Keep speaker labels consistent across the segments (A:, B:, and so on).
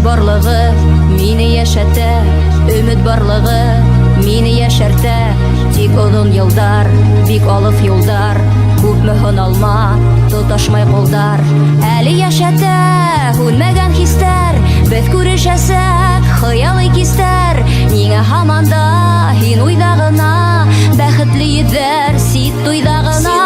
A: барлыгы мине яшәтә, өмет барлыгы мине яшәртә. Тик озын елдар, бик алыф юлдар, күпме һыналма, тоташмай кулдар. Әле яшәтә һүнмәгән хистәр, без күрешәсәк хыялый кистәр. Нигә һаманда һин уйда гына, бәхетле йөҙәр сит туйда гына.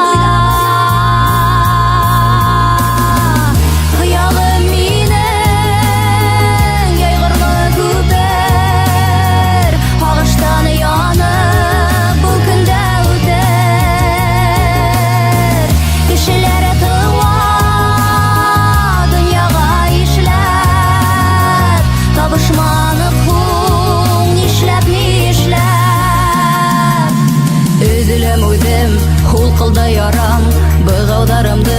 A: Кылда ярам, быгаударымды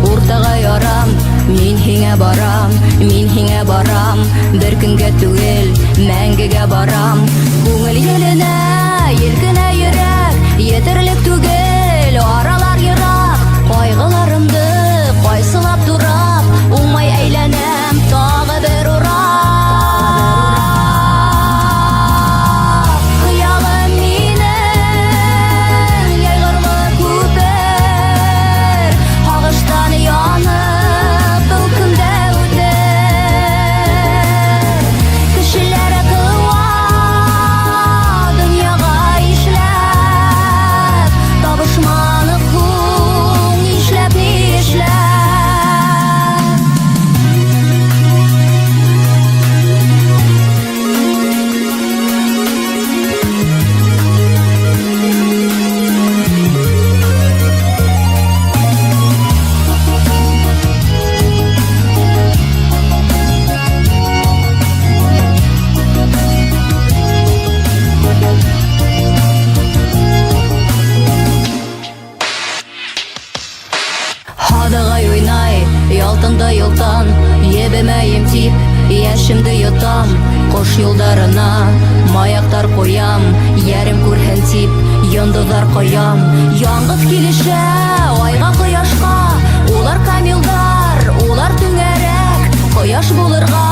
A: уртага ярам. Мин һиңә барам, мин һиңә барам, бер көнгә түгел, мәңгегә барам. Күңел еленә, елкенә йөрәк, етерлек түгел, аралар ерак. Кайгыларымды кайсылап турап, уңмай әйләнәм тагы бер урак. Ялтында ялтан, ебемәем тип, яшемді йотам. Кош юлдарына маяктар коям, ярым күрһен тип, йондызлар коям. Яңгыз килешә айга кояшка, улар камилдар, улар түңәрәк, кояш булырга